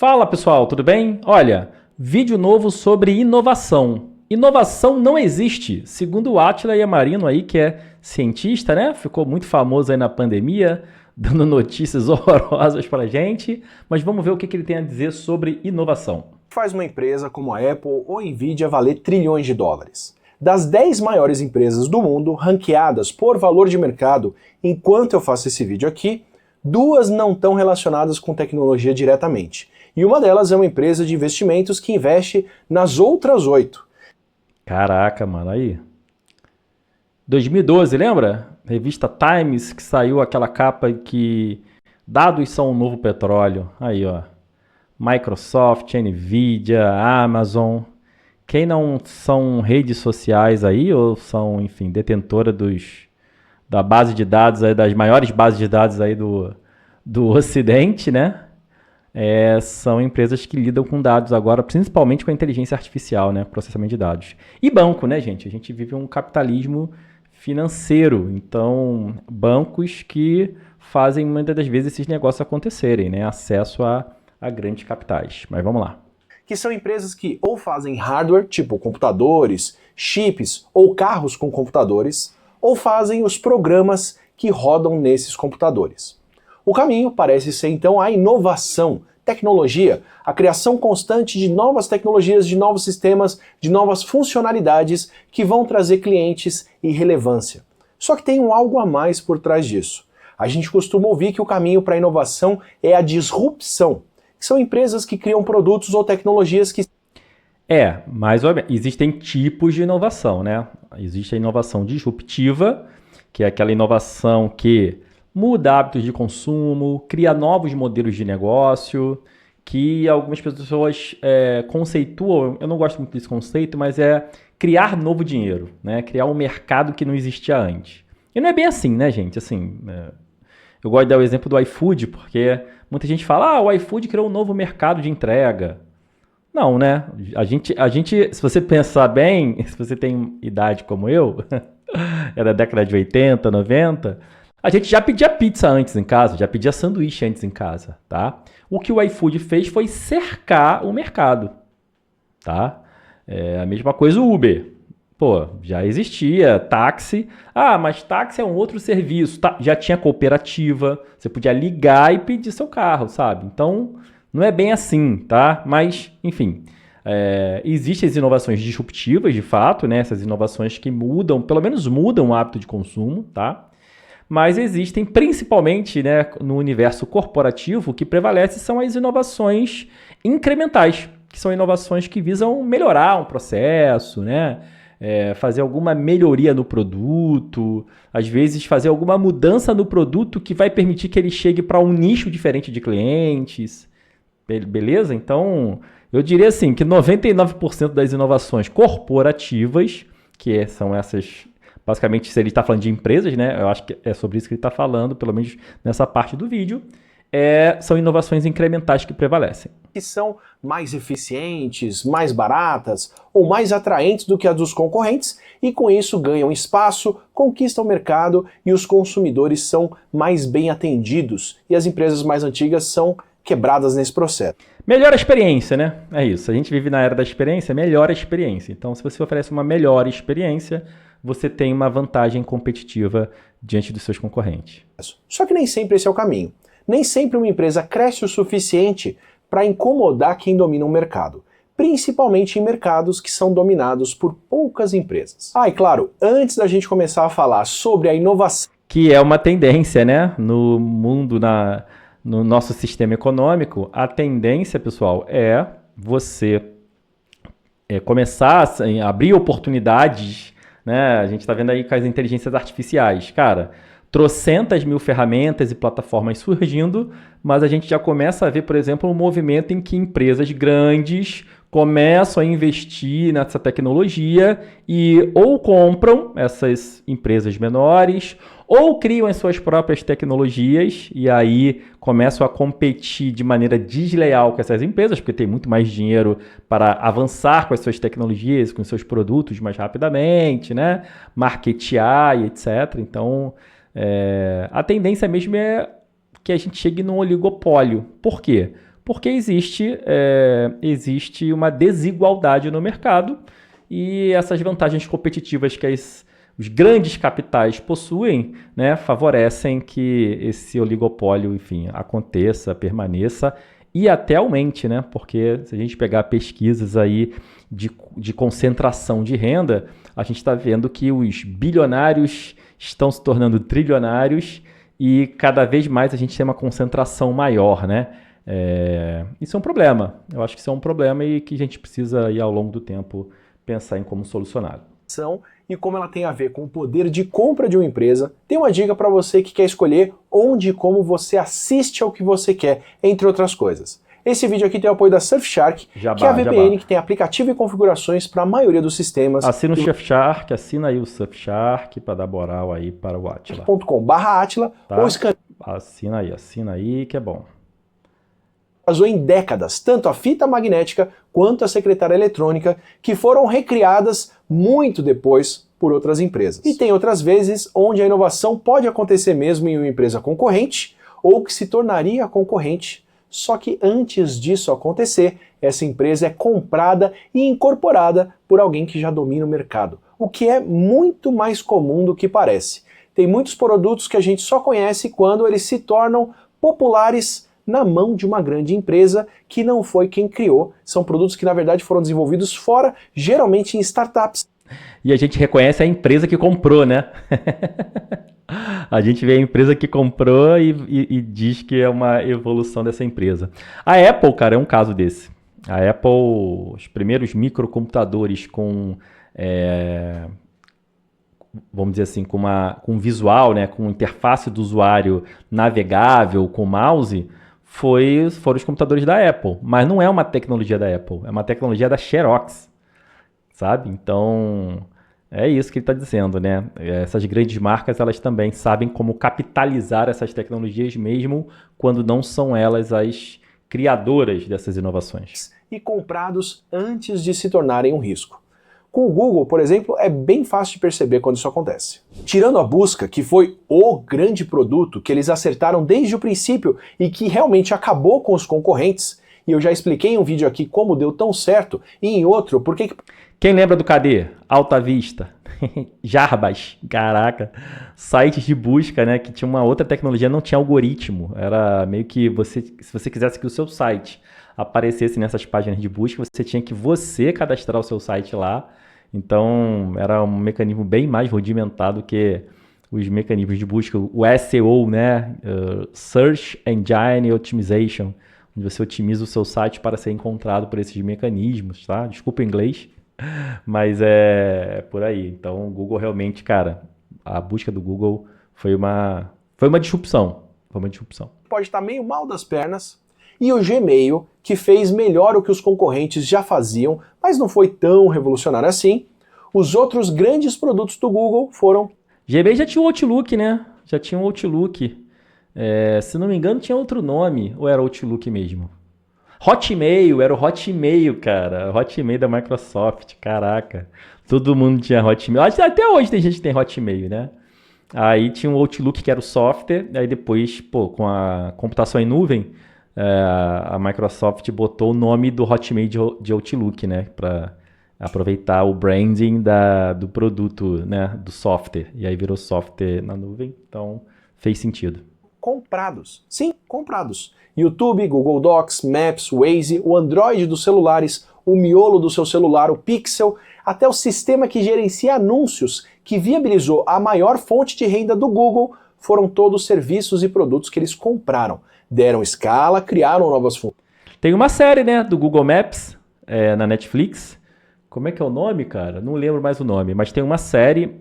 Fala pessoal, tudo bem? Olha, vídeo novo sobre inovação. Inovação não existe, segundo o Átila Yamarino aí, que é cientista, né? Ficou muito famoso aí na pandemia, dando notícias horrorosas pra gente. Mas vamos ver o que ele tem a dizer sobre inovação. Faz uma empresa como a Apple ou a Nvidia valer trilhões de dólares. Das 10 maiores empresas do mundo, ranqueadas por valor de mercado, enquanto eu faço esse vídeo aqui, 2 não estão relacionadas com tecnologia diretamente. E uma delas é uma empresa de investimentos que investe nas outras 8. Caraca, mano, aí. 2012, lembra? Revista Times, que saiu aquela capa que dados são o novo petróleo. Aí, ó. Microsoft, Nvidia, Amazon. Quem não são redes sociais aí, ou são, enfim, detentora da base de dados, aí, das maiores bases de dados aí do Ocidente, né? São empresas que lidam com dados agora, principalmente com a inteligência artificial, né? Processamento de dados. E banco, né, gente? A gente vive um capitalismo financeiro. Então, bancos que fazem muitas das vezes esses negócios acontecerem, né? Acesso a grandes capitais. Mas vamos lá. Que são empresas que ou fazem hardware, tipo computadores, chips ou carros com computadores, ou fazem os programas que rodam nesses computadores. O caminho parece ser então a inovação, tecnologia, a criação constante de novas tecnologias, de novos sistemas, de novas funcionalidades que vão trazer clientes e relevância. Só que tem algo a mais por trás disso. A gente costuma ouvir que o caminho para a inovação é a disrupção, que são empresas que criam produtos ou tecnologias que... Mas existem tipos de inovação, né? Existe a inovação disruptiva, que é aquela inovação que muda hábitos de consumo, cria novos modelos de negócio, que algumas pessoas conceituam, eu não gosto muito desse conceito, mas é criar novo dinheiro, né? Criar um mercado que não existia antes. E não é bem assim, né, gente? Assim, eu gosto de dar o exemplo do iFood, porque muita gente fala, o iFood criou um novo mercado de entrega. Não, né? A gente, se você pensar bem, se você tem idade como eu, é da década de 80, 90, a gente já pedia pizza antes em casa, já pedia sanduíche antes em casa, tá? O que o iFood fez foi cercar o mercado, tá? A mesma coisa o Uber. Pô, já existia táxi. Mas táxi é um outro serviço. Já tinha cooperativa, você podia ligar e pedir seu carro, sabe? Então, não é bem assim, tá? Mas, enfim, existem as inovações disruptivas, de fato, né? Essas inovações que mudam, pelo menos mudam o hábito de consumo, tá? Mas existem, principalmente, né, no universo corporativo, o que prevalece são as inovações incrementais, que são inovações que visam melhorar um processo, né? Fazer alguma melhoria no produto, às vezes fazer alguma mudança no produto que vai permitir que ele chegue para um nicho diferente de clientes. Beleza? Então, eu diria assim que 99% das inovações corporativas, que são essas... Basicamente, se ele está falando de empresas, né? Eu acho que é sobre isso que ele está falando, pelo menos nessa parte do vídeo. São inovações incrementais que prevalecem. Que são mais eficientes, mais baratas ou mais atraentes do que as dos concorrentes e com isso ganham espaço, conquistam o mercado e os consumidores são mais bem atendidos e as empresas mais antigas são quebradas nesse processo. Melhor experiência, né? É isso. A gente vive na era da experiência, melhor experiência. Então, se você oferece uma melhor experiência, você tem uma vantagem competitiva diante dos seus concorrentes. Só que nem sempre esse é o caminho. Nem sempre uma empresa cresce o suficiente para incomodar quem domina o mercado, principalmente em mercados que são dominados por poucas empresas. E claro, antes da gente começar a falar sobre a inovação... Que é uma tendência, né? No mundo, no nosso sistema econômico, a tendência, pessoal, é você começar a abrir oportunidades, né? A gente está vendo aí com as inteligências artificiais. Cara, trocentas mil ferramentas e plataformas surgindo, mas a gente já começa a ver, por exemplo, um movimento em que empresas grandes começam a investir nessa tecnologia e ou compram essas empresas menores ou criam as suas próprias tecnologias e aí começam a competir de maneira desleal com essas empresas, porque tem muito mais dinheiro para avançar com as suas tecnologias, com os seus produtos mais rapidamente, né? Marketear e etc. Então, a tendência mesmo é que a gente chegue num oligopólio. Por quê? porque existe uma desigualdade no mercado e essas vantagens competitivas que os grandes capitais possuem, né, favorecem que esse oligopólio, enfim, aconteça, permaneça e até aumente, né? Porque se a gente pegar pesquisas aí de concentração de renda, a gente está vendo que os bilionários estão se tornando trilionários e cada vez mais a gente tem uma concentração maior, né? Isso é um problema. Eu acho que isso é um problema e que a gente precisa, aí, ao longo do tempo, pensar em como solucioná-lo. E como ela tem a ver com o poder de compra de uma empresa, tem uma dica para você que quer escolher onde e como você assiste ao que você quer, entre outras coisas. Esse vídeo aqui tem o apoio da Surfshark, que é a VPN que tem aplicativo e configurações para a maioria dos sistemas. Assina o Surfshark, assina aí o Surfshark para dar moral aí para o Atila. .com/Atila, tá? ou escaneia. Assina aí que é bom. Usou em décadas tanto a fita magnética quanto a secretária eletrônica, que foram recriadas muito depois por outras empresas. E tem outras vezes onde a inovação pode acontecer mesmo em uma empresa concorrente ou que se tornaria concorrente, só que antes disso acontecer, essa empresa é comprada e incorporada por alguém que já domina o mercado, o que é muito mais comum do que parece. Tem muitos produtos que a gente só conhece quando eles se tornam populares na mão de uma grande empresa que não foi quem criou. São produtos que na verdade foram desenvolvidos fora, geralmente em startups. E a gente reconhece a empresa que comprou, né? A gente vê a empresa que comprou e diz que é uma evolução dessa empresa. A Apple, cara, é um caso desse. A Apple, os primeiros microcomputadores com, vamos dizer assim, com visual, né, com interface do usuário navegável, com mouse, foram os computadores da Apple. Mas não é uma tecnologia da Apple, é uma tecnologia da Xerox, sabe? Então, é isso que ele está dizendo, né? Essas grandes marcas, elas também sabem como capitalizar essas tecnologias mesmo quando não são elas as criadoras dessas inovações. E comprados antes de se tornarem um risco. Com o Google, por exemplo, é bem fácil de perceber quando isso acontece. Tirando a busca, que foi o grande produto que eles acertaram desde o princípio e que realmente acabou com os concorrentes, e eu já expliquei em um vídeo aqui como deu tão certo, e em outro, porque... Quem lembra do KD? Alta Vista, Jarbas, caraca, sites de busca, né, que tinha uma outra tecnologia, não tinha algoritmo, era meio que se você quisesse que o seu site aparecesse nessas páginas de busca, você tinha que cadastrar o seu site lá. Então, era um mecanismo bem mais rudimentado que os mecanismos de busca, o SEO, né? Search Engine Optimization, onde você otimiza o seu site para ser encontrado por esses mecanismos, tá? Desculpa o inglês, mas é por aí. Então, o Google realmente, cara, a busca do Google foi uma disrupção. Foi uma disrupção. Pode estar meio mal das pernas. E o Gmail, que fez melhor o que os concorrentes já faziam, mas não foi tão revolucionário assim. Os outros grandes produtos do Google foram... Gmail já tinha o Outlook, né? Já tinha o Outlook. Se não me engano, tinha outro nome, ou era Outlook mesmo? Hotmail, era o Hotmail, cara. Hotmail da Microsoft, caraca. Todo mundo tinha Hotmail. Até hoje tem gente que tem Hotmail, né? Aí tinha o Outlook, que era o software. Aí depois, com a computação em nuvem, a Microsoft botou o nome do Hotmail de Outlook, né? Para aproveitar o branding do produto, né? Do software. E aí virou software na nuvem. Então, fez sentido. Comprados. Sim, comprados. YouTube, Google Docs, Maps, Waze, o Android dos celulares, o miolo do seu celular, o Pixel, até o sistema que gerencia anúncios, que viabilizou a maior fonte de renda do Google, foram todos serviços e produtos que eles compraram. Deram escala, criaram novas funções. Tem uma série, né, do Google Maps na Netflix. Como é que é o nome, cara? Não lembro mais o nome, mas tem uma série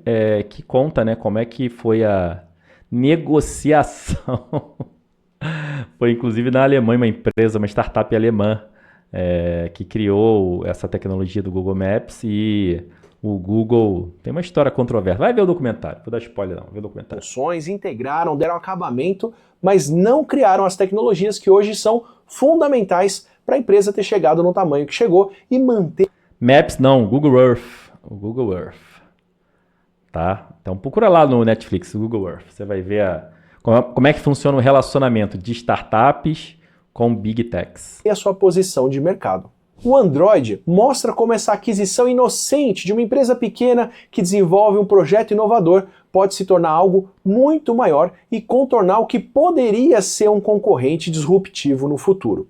que conta, né, como é que foi a negociação. Foi inclusive na Alemanha, uma empresa, uma startup alemã que criou essa tecnologia do Google Maps e o Google tem uma história controversa. Vai ver o documentário, vou dar spoiler não, vê o documentário. Funções, integraram, deram acabamento, mas não criaram as tecnologias que hoje são fundamentais para a empresa ter chegado no tamanho que chegou e manter... Maps não, Google Earth. O Google Earth. Tá? Então procura lá no Netflix, o Google Earth. Você vai ver como é que funciona o relacionamento de startups com Big Techs. E a sua posição de mercado. O Android mostra como essa aquisição inocente de uma empresa pequena que desenvolve um projeto inovador pode se tornar algo muito maior e contornar o que poderia ser um concorrente disruptivo no futuro.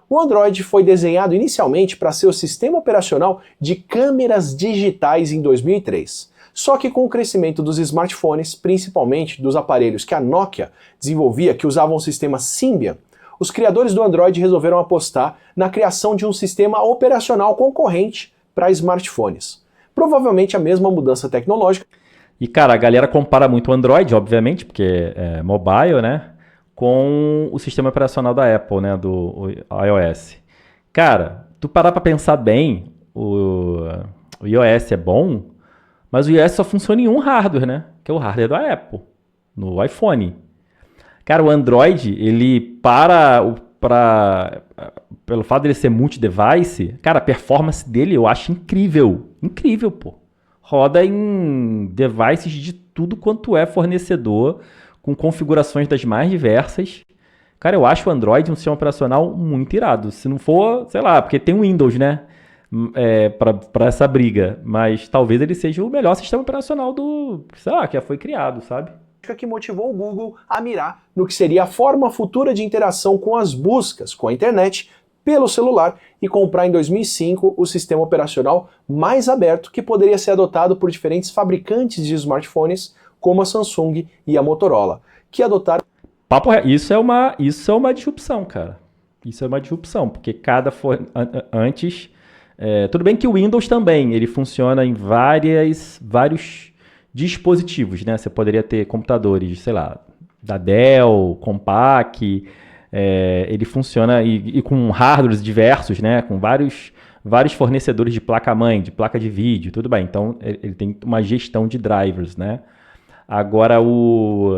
O Android foi desenhado inicialmente para ser o sistema operacional de câmeras digitais em 2003. Só que com o crescimento dos smartphones, principalmente dos aparelhos que a Nokia desenvolvia, que usavam o sistema Symbian, os criadores do Android resolveram apostar na criação de um sistema operacional concorrente para smartphones. Provavelmente a mesma mudança tecnológica. E, cara, a galera compara muito o Android, obviamente, porque é mobile, né? Com o sistema operacional da Apple, né? Do iOS. Cara, tu parar pra pensar bem, o iOS é bom, mas o iOS só funciona em um hardware, né? Que é o hardware da Apple, no iPhone. Cara, o Android, ele pelo fato dele ser multi-device, cara, a performance dele eu acho incrível. Incrível, pô. Roda em devices de tudo quanto é fornecedor, com configurações das mais diversas. Cara, eu acho o Android um sistema operacional muito irado. Se não for, sei lá, porque tem o Windows, né? Para essa briga. Mas talvez ele seja o melhor sistema operacional sei lá, que já foi criado, sabe? Que motivou o Google a mirar no que seria a forma futura de interação com as buscas, com a internet, pelo celular e comprar em 2005 o sistema operacional mais aberto que poderia ser adotado por diferentes fabricantes de smartphones, como a Samsung e a Motorola, que adotaram... Isso é uma disrupção, cara. Isso é uma disrupção, porque antes... tudo bem que o Windows também, ele funciona em vários dispositivos, né? Você poderia ter computadores, sei lá, da Dell, Compaq, ele funciona e com hardwares diversos, né? Com vários fornecedores de placa-mãe, de placa de vídeo, tudo bem. Então, ele tem uma gestão de drivers, né? Agora, o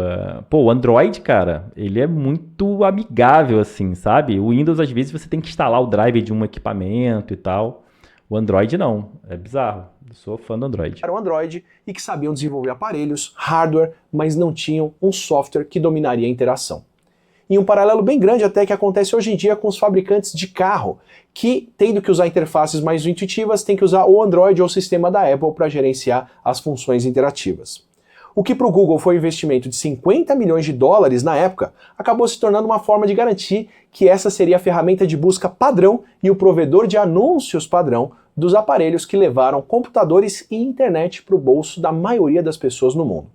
Android, cara, ele é muito amigável, assim, sabe? O Windows, às vezes, você tem que instalar o driver de um equipamento e tal. O Android, não. É bizarro. Eu sou fã do Android. Era o Android e que sabiam desenvolver aparelhos, hardware, mas não tinham um software que dominaria a interação. E um paralelo bem grande até que acontece hoje em dia com os fabricantes de carro, que, tendo que usar interfaces mais intuitivas, tem que usar o Android ou o sistema da Apple para gerenciar as funções interativas. O que para o Google foi um investimento de 50 milhões de dólares na época, acabou se tornando uma forma de garantir que essa seria a ferramenta de busca padrão e o provedor de anúncios padrão dos aparelhos que levaram computadores e internet para o bolso da maioria das pessoas no mundo.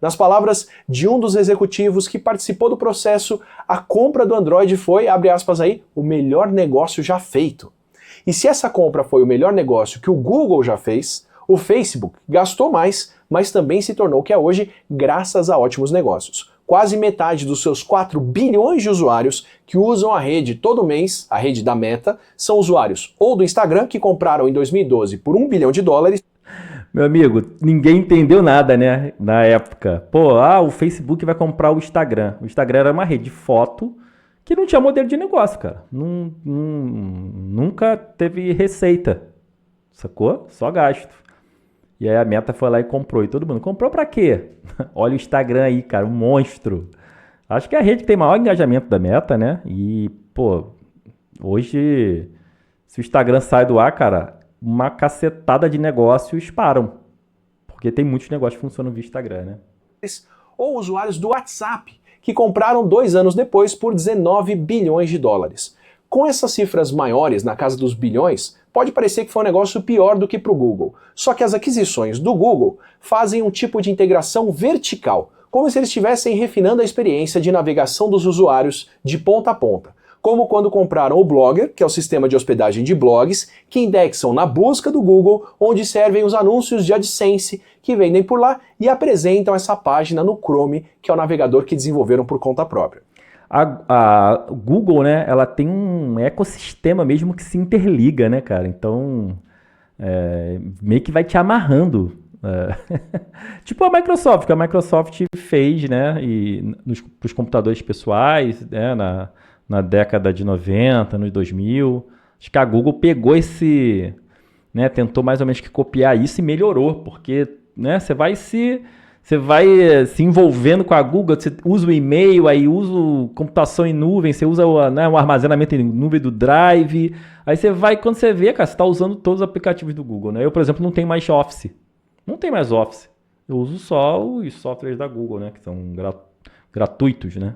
Nas palavras de um dos executivos que participou do processo, a compra do Android foi, abre aspas aí, o melhor negócio já feito. E se essa compra foi o melhor negócio que o Google já fez, o Facebook gastou mais, mas também se tornou o que é hoje graças a ótimos negócios. Quase metade dos seus 4 bilhões de usuários que usam a rede todo mês, a rede da Meta, são usuários ou do Instagram, que compraram em 2012 por $1 bilhão. Meu amigo, ninguém entendeu nada, né, na época. O Facebook vai comprar o Instagram. O Instagram era uma rede de foto que não tinha modelo de negócio, cara. Nunca teve receita, sacou? Só gasto. E aí a Meta foi lá e comprou. E todo mundo, comprou pra quê? Olha o Instagram aí, cara, um monstro. Acho que é a rede que tem maior engajamento da Meta, né? E, hoje, se o Instagram sai do ar, cara, uma cacetada de negócios param. Porque tem muitos negócios que funcionam via Instagram, né? Ou usuários do WhatsApp, que compraram 2 anos depois por $19 bilhões. Com essas cifras maiores, na casa dos bilhões, pode parecer que foi um negócio pior do que para o Google. Só que as aquisições do Google fazem um tipo de integração vertical, como se eles estivessem refinando a experiência de navegação dos usuários de ponta a ponta. Como quando compraram o Blogger, que é o sistema de hospedagem de blogs, que indexam na busca do Google, onde servem os anúncios de AdSense, que vendem por lá e apresentam essa página no Chrome, que é o navegador que desenvolveram por conta própria. A Google, né, ela tem um ecossistema mesmo que se interliga, né, cara? Então, meio que vai te amarrando. Tipo a Microsoft, que a Microsoft fez, né, para os computadores pessoais, né, na década de 90, nos 2000. Acho que a Google pegou tentou mais ou menos que copiar isso e melhorou, porque, né, você vai se Você vai se envolvendo com a Google, você usa o e-mail, aí usa o computação em nuvem, você usa o armazenamento em nuvem do Drive. Aí você vai, quando você vê, cara, você está usando todos os aplicativos do Google, né? Eu, por exemplo, não tenho mais Office. Não tem mais Office. Eu uso só os softwares da Google, né? Que são gratuitos, né?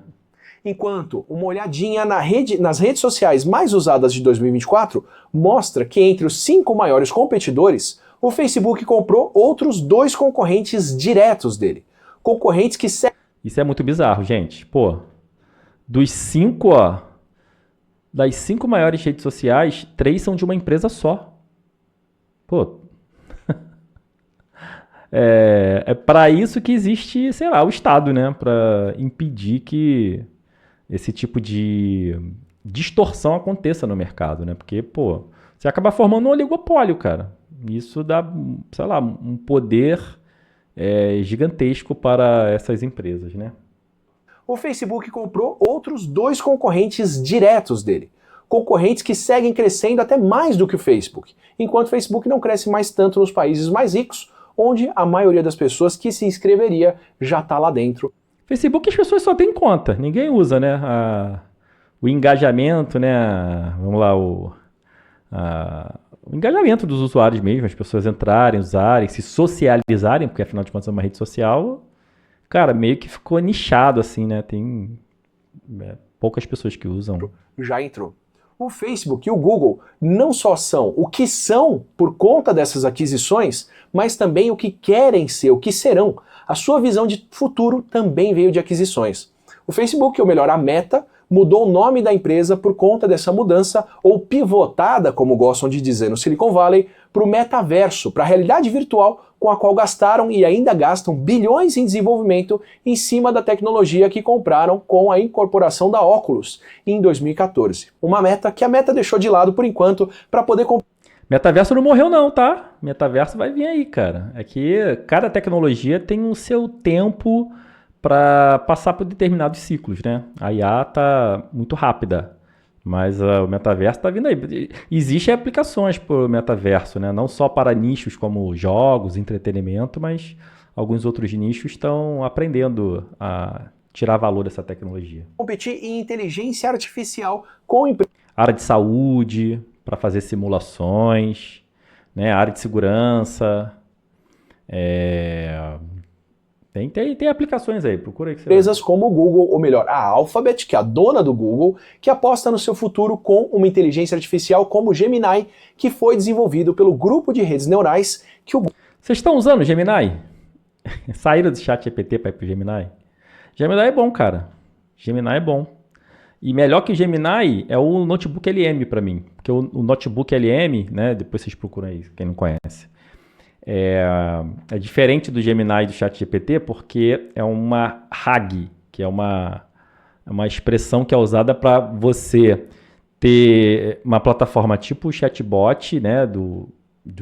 Enquanto uma olhadinha nas redes sociais mais usadas de 2024 mostra que entre os 5 maiores competidores, o Facebook comprou outros 2 concorrentes diretos dele. Concorrentes que... Isso é muito bizarro, gente. Pô, das 5 maiores redes sociais, 3 são de uma empresa só. Pô, é para isso que existe, sei lá, o Estado, né? Para impedir que esse tipo de distorção aconteça no mercado, né? Porque, pô, você acaba formando um oligopólio, cara. Isso dá, sei lá, um poder gigantesco para essas empresas, né? O Facebook comprou outros 2 concorrentes diretos dele. Concorrentes que seguem crescendo até mais do que o Facebook, enquanto o Facebook não cresce mais tanto nos países mais ricos, onde a maioria das pessoas que se inscreveria já está lá dentro. Facebook as pessoas só têm conta, ninguém usa, né? O engajamento, né? Vamos lá, o engajamento dos usuários mesmo, as pessoas entrarem, usarem, se socializarem, porque afinal de contas é uma rede social, cara, meio que ficou nichado assim, né? Tem poucas pessoas que usam. Já entrou. O Facebook e o Google não só são o que são por conta dessas aquisições, mas também o que querem ser, o que serão. A sua visão de futuro também veio de aquisições. O Facebook, ou melhor, a Meta, mudou o nome da empresa por conta dessa mudança, ou pivotada, como gostam de dizer no Silicon Valley, para o metaverso, para a realidade virtual com a qual gastaram e ainda gastam bilhões em desenvolvimento em cima da tecnologia que compraram com a incorporação da Oculus em 2014. Uma meta que a Meta deixou de lado por enquanto para poder comprar. Metaverso não morreu não, tá? Metaverso vai vir aí, cara. É que cada tecnologia tem o seu tempo para passar por determinados ciclos, né? A IA tá muito rápida, mas o metaverso tá vindo aí. Existem aplicações para o metaverso, né? Não só para nichos como jogos, entretenimento, mas alguns outros nichos estão aprendendo a tirar valor dessa tecnologia. Competir em inteligência artificial com área de saúde, para fazer simulações, né? Área de segurança, Tem aplicações aí, procura aí. Empresas como o Google, ou melhor, a Alphabet, que é a dona do Google, que aposta no seu futuro com uma inteligência artificial como o Gemini, que foi desenvolvido pelo grupo de redes neurais que o... Vocês estão usando o Gemini? Saíram do ChatGPT para ir pro Gemini? Gemini é bom, cara. Gemini é bom. E melhor que o Gemini é o Notebook LM para mim. Porque o Notebook LM, né, depois vocês procuram aí, quem não conhece. É diferente do Gemini e do ChatGPT porque é uma RAG, que é uma expressão que é usada para você ter uma plataforma tipo o chatbot, né, do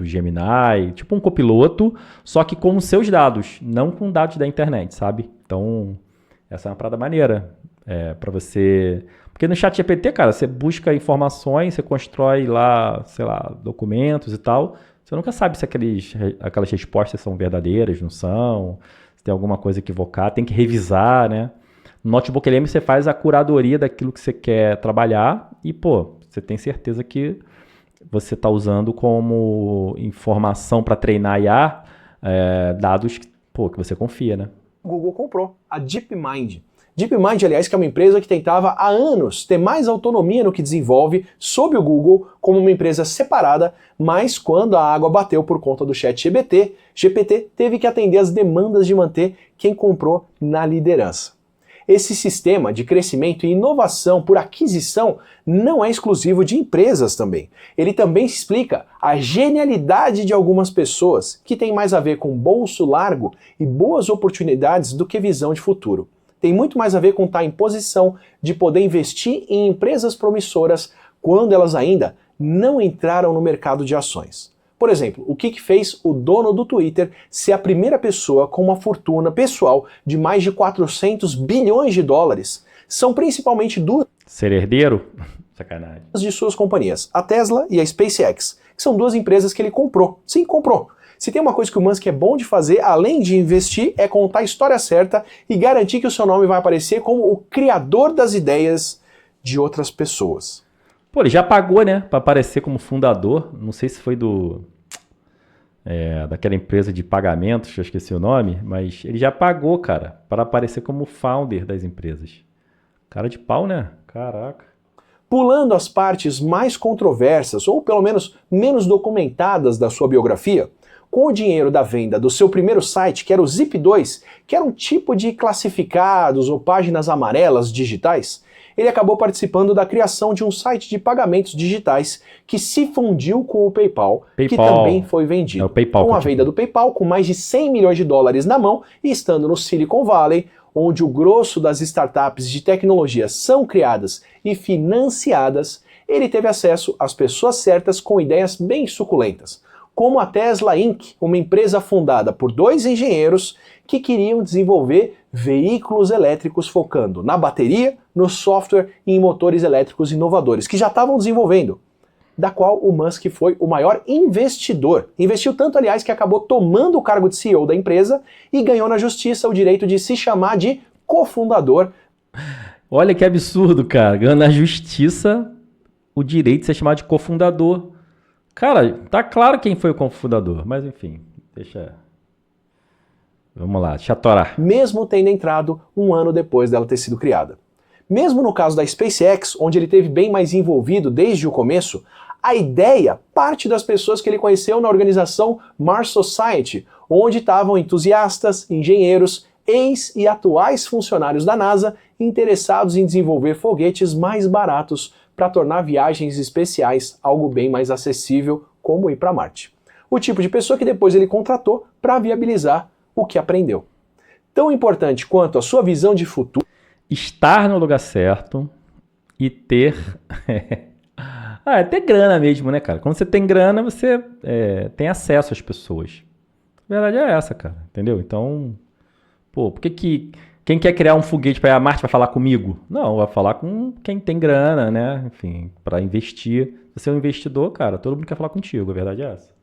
Gemini, tipo um copiloto, só que com os seus dados, não com dados da internet, sabe? Então, essa é uma parada maneira para você... Porque no ChatGPT, cara, você busca informações, você constrói lá, sei lá, documentos e tal... Você nunca sabe se aquelas respostas são verdadeiras, não são, se tem alguma coisa equivocada, tem que revisar, né? No Notebook LM você faz a curadoria daquilo que você quer trabalhar e, pô, você tem certeza que você está usando como informação para treinar IA dados que você confia, né? O Google comprou a DeepMind. DeepMind, aliás, que é uma empresa que tentava há anos ter mais autonomia no que desenvolve sob o Google como uma empresa separada, mas quando a água bateu por conta do ChatGPT, GPT teve que atender às demandas de manter quem comprou na liderança. Esse sistema de crescimento e inovação por aquisição não é exclusivo de empresas também. Ele também explica a genialidade de algumas pessoas, que tem mais a ver com bolso largo e boas oportunidades do que visão de futuro. Tem muito mais a ver com estar em posição de poder investir em empresas promissoras quando elas ainda não entraram no mercado de ações. Por exemplo, o que fez o dono do Twitter ser a primeira pessoa com uma fortuna pessoal de mais de 400 bilhões de dólares? São principalmente duas... Ser herdeiro? Sacanagem. ...de suas companhias, a Tesla e a SpaceX, que são duas empresas que ele comprou. Sim, comprou. Se tem uma coisa que o Musk é bom de fazer, além de investir, é contar a história certa e garantir que o seu nome vai aparecer como o criador das ideias de outras pessoas. Pô, ele já pagou, né, para aparecer como fundador. Não sei se foi daquela empresa de pagamentos, eu esqueci o nome, mas ele já pagou, cara, para aparecer como founder das empresas. Cara de pau, né? Caraca. Pulando as partes mais controversas, ou pelo menos menos documentadas da sua biografia, com o dinheiro da venda do seu primeiro site, que era o Zip2, que era um tipo de classificados ou páginas amarelas digitais, ele acabou participando da criação de um site de pagamentos digitais que se fundiu com o PayPal, que também foi vendido. O PayPal, com a venda do PayPal, com mais de 100 milhões de dólares na mão e estando no Silicon Valley, onde o grosso das startups de tecnologia são criadas e financiadas, ele teve acesso às pessoas certas com ideias bem suculentas, como a Tesla Inc., uma empresa fundada por 2 engenheiros que queriam desenvolver veículos elétricos focando na bateria, no software e em motores elétricos inovadores, que já estavam desenvolvendo, da qual o Musk foi o maior investidor. Investiu tanto, aliás, que acabou tomando o cargo de CEO da empresa e ganhou na justiça o direito de se chamar de cofundador. Olha que absurdo, cara. Ganhou na justiça o direito de ser chamado de cofundador. Cara, tá claro quem foi o cofundador, mas enfim, deixa... Vamos lá, deixa eu atorar. Mesmo tendo entrado um ano depois dela ter sido criada. Mesmo no caso da SpaceX, onde ele teve bem mais envolvido desde o começo, a ideia parte das pessoas que ele conheceu na organização Mars Society, onde estavam entusiastas, engenheiros, ex e atuais funcionários da NASA interessados em desenvolver foguetes mais baratos para tornar viagens especiais algo bem mais acessível, como ir para Marte. O tipo de pessoa que depois ele contratou para viabilizar o que aprendeu. Tão importante quanto a sua visão de futuro, estar no lugar certo e ter... ter grana mesmo, né, cara? Quando você tem grana, você tem acesso às pessoas. A verdade é essa, cara. Entendeu? Então, pô, por que quem quer criar um foguete para ir a Marte vai falar comigo? Não, vai falar com quem tem grana, né? Enfim, para investir. Você é um investidor, cara, todo mundo quer falar contigo. A verdade é essa.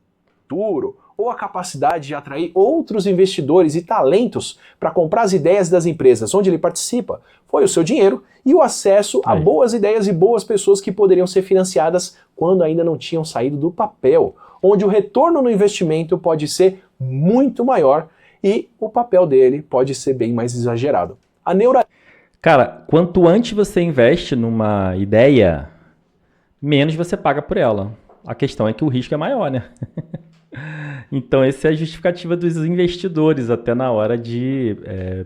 Ou a capacidade de atrair outros investidores e talentos para comprar as ideias das empresas onde ele participa, foi o seu dinheiro e o acesso a boas ideias e boas pessoas que poderiam ser financiadas quando ainda não tinham saído do papel, onde o retorno no investimento pode ser muito maior e o papel dele pode ser bem mais exagerado. Cara, quanto antes você investe numa ideia, menos você paga por ela. A questão é que o risco é maior, né? Então, essa é a justificativa dos investidores, até na hora de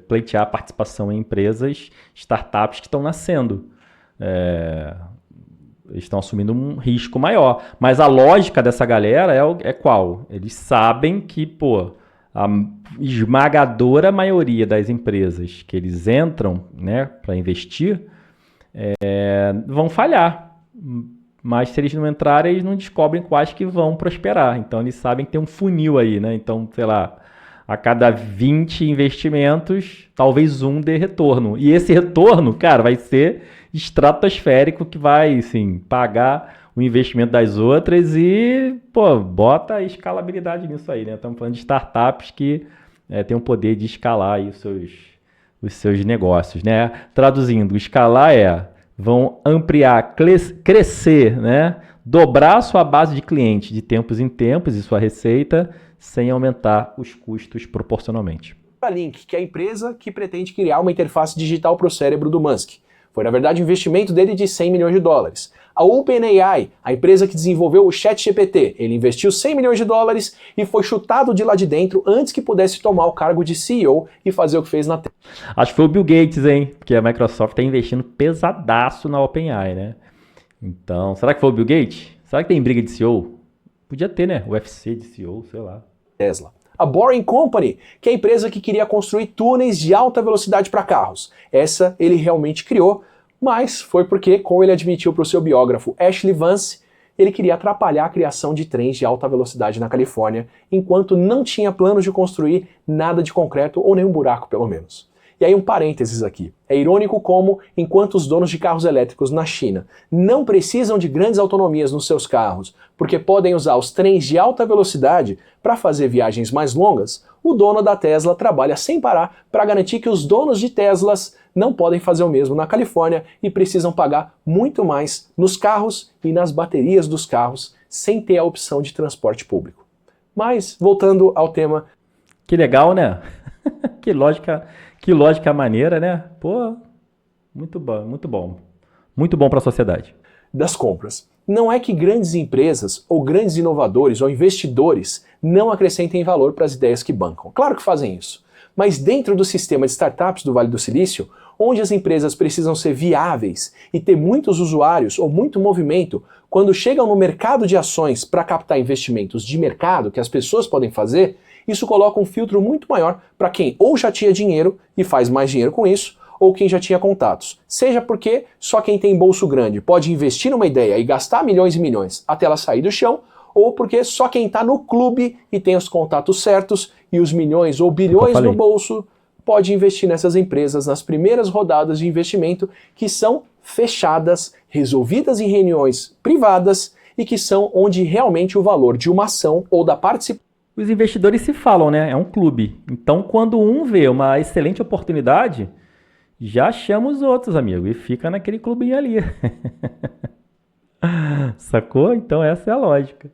pleitear a participação em empresas, startups que estão nascendo. Eles estão assumindo um risco maior. Mas a lógica dessa galera é qual? Eles sabem que, pô, a esmagadora maioria das empresas que eles entram, né, para investir vão falhar. Mas se eles não entrarem, eles não descobrem quais que vão prosperar. Então, eles sabem que tem um funil aí, né? Então, sei lá, a cada 20 investimentos, talvez um dê retorno. E esse retorno, cara, vai ser estratosférico, que vai, assim, pagar o investimento das outras e, pô, bota a escalabilidade nisso aí, né? Estamos falando de startups que têm o poder de escalar aí os seus negócios, né? Traduzindo, escalar vão ampliar, crescer, né? Dobrar sua base de clientes de tempos em tempos e sua receita sem aumentar os custos proporcionalmente. Neuralink, que é a empresa que pretende criar uma interface digital para o cérebro do Musk. Foi, na verdade, um investimento dele de 100 milhões de dólares. A OpenAI, a empresa que desenvolveu o ChatGPT, ele investiu 100 milhões de dólares e foi chutado de lá de dentro antes que pudesse tomar o cargo de CEO e fazer o que fez na Tesla. Acho que foi o Bill Gates, hein? Porque a Microsoft está investindo pesadaço na OpenAI, né? Então, será que foi o Bill Gates? Será que tem briga de CEO? Podia ter, né? UFC de CEO, sei lá. Tesla. A Boring Company, que é a empresa que queria construir túneis de alta velocidade para carros. Essa ele realmente criou, mas foi porque, como ele admitiu para o seu biógrafo Ashley Vance, ele queria atrapalhar a criação de trens de alta velocidade na Califórnia, enquanto não tinha planos de construir nada de concreto ou nenhum buraco, pelo menos. E aí um parênteses aqui. É irônico como, enquanto os donos de carros elétricos na China não precisam de grandes autonomias nos seus carros, porque podem usar os trens de alta velocidade para fazer viagens mais longas, o dono da Tesla trabalha sem parar para garantir que os donos de Teslas não podem fazer o mesmo na Califórnia e precisam pagar muito mais nos carros e nas baterias dos carros sem ter a opção de transporte público. Mas, voltando ao tema... Que legal, né? Que lógica maneira, né? Pô, muito bom, muito bom. Muito bom para a sociedade. Das compras. Não é que grandes empresas ou grandes inovadores ou investidores não acrescentem valor para as ideias que bancam. Claro que fazem isso. Mas dentro do sistema de startups do Vale do Silício, onde as empresas precisam ser viáveis e ter muitos usuários ou muito movimento, quando chegam no mercado de ações para captar investimentos de mercado que as pessoas podem fazer, isso coloca um filtro muito maior para quem ou já tinha dinheiro e faz mais dinheiro com isso, ou quem já tinha contatos. Seja porque só quem tem bolso grande pode investir numa ideia e gastar milhões e milhões até ela sair do chão, ou porque só quem está no clube e tem os contatos certos e os milhões ou bilhões no bolso pode investir nessas empresas nas primeiras rodadas de investimento que são fechadas, resolvidas em reuniões privadas e que são onde realmente o valor de uma ação ou da participação. Os investidores se falam, né? É um clube. Então, quando um vê uma excelente oportunidade, já chama os outros, amigo, e fica naquele clubinho ali. Sacou? Então, essa é a lógica.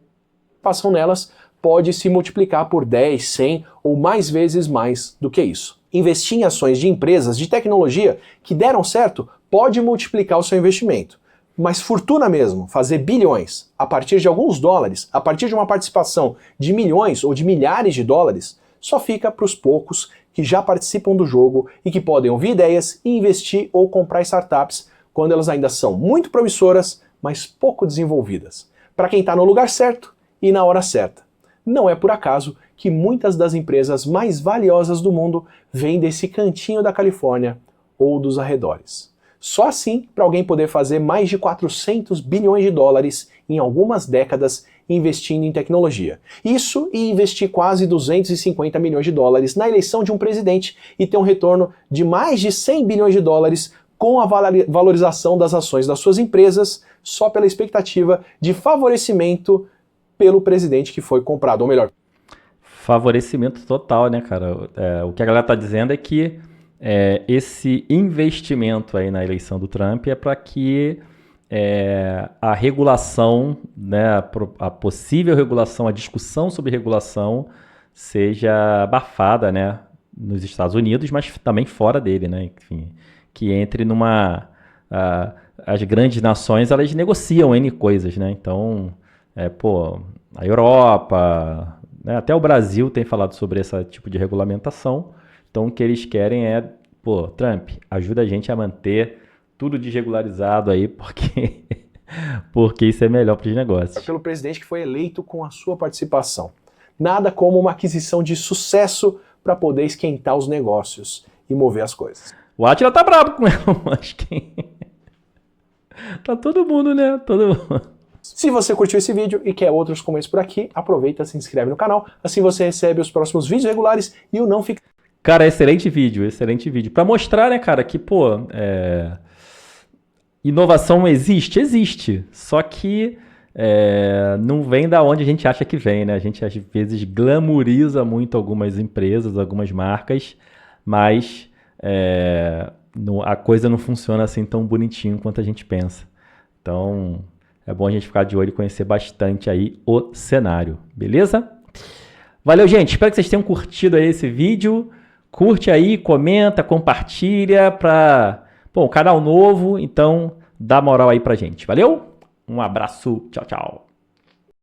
Passam nelas pode se multiplicar por 10, 100 ou mais vezes mais do que isso. Investir em ações de empresas de tecnologia que deram certo pode multiplicar o seu investimento. Mas fortuna mesmo, fazer bilhões a partir de alguns dólares, a partir de uma participação de milhões ou de milhares de dólares, só fica para os poucos que já participam do jogo e que podem ouvir ideias e investir ou comprar startups quando elas ainda são muito promissoras, mas pouco desenvolvidas. Para quem está no lugar certo e na hora certa. Não é por acaso que muitas das empresas mais valiosas do mundo vêm desse cantinho da Califórnia ou dos arredores. Só assim para alguém poder fazer mais de 400 bilhões de dólares em algumas décadas investindo em tecnologia. Isso e investir quase 250 milhões de dólares na eleição de um presidente e ter um retorno de mais de 100 bilhões de dólares com a valorização das ações das suas empresas só pela expectativa de favorecimento pelo presidente que foi comprado, ou melhor. Favorecimento total, né, cara? O que a galera tá dizendo é que esse investimento aí na eleição do Trump é para que a regulação, né, a possível regulação, a discussão sobre regulação seja abafada, né, nos Estados Unidos, mas também fora dele, né, enfim, que entre numa... as grandes nações, elas negociam N coisas, né, então, a Europa, né, até o Brasil tem falado sobre esse tipo de regulamentação. Então, o que eles querem é, Trump, ajuda a gente a manter tudo desregularizado aí, porque isso é melhor para os negócios. Pelo presidente que foi eleito com a sua participação. Nada como uma aquisição de sucesso para poder esquentar os negócios e mover as coisas. O Átila tá bravo com ela, mas quem... Tá todo mundo, né? Todo mundo. Se você curtiu esse vídeo e quer outros como esse por aqui, aproveita e se inscreve no canal, assim você recebe os próximos vídeos regulares e o Não Fica... Cara, excelente vídeo, excelente vídeo. Pra mostrar, né, cara, que, inovação existe. Só que não vem da onde a gente acha que vem, né? A gente, às vezes, glamouriza muito algumas empresas, algumas marcas, mas a coisa não funciona assim tão bonitinho quanto a gente pensa. Então, é bom a gente ficar de olho e conhecer bastante aí o cenário, beleza? Valeu, gente. Espero que vocês tenham curtido aí esse vídeo. Curte aí, comenta, compartilha para... Canal novo, então dá moral aí pra gente. Valeu? Um abraço, tchau, tchau.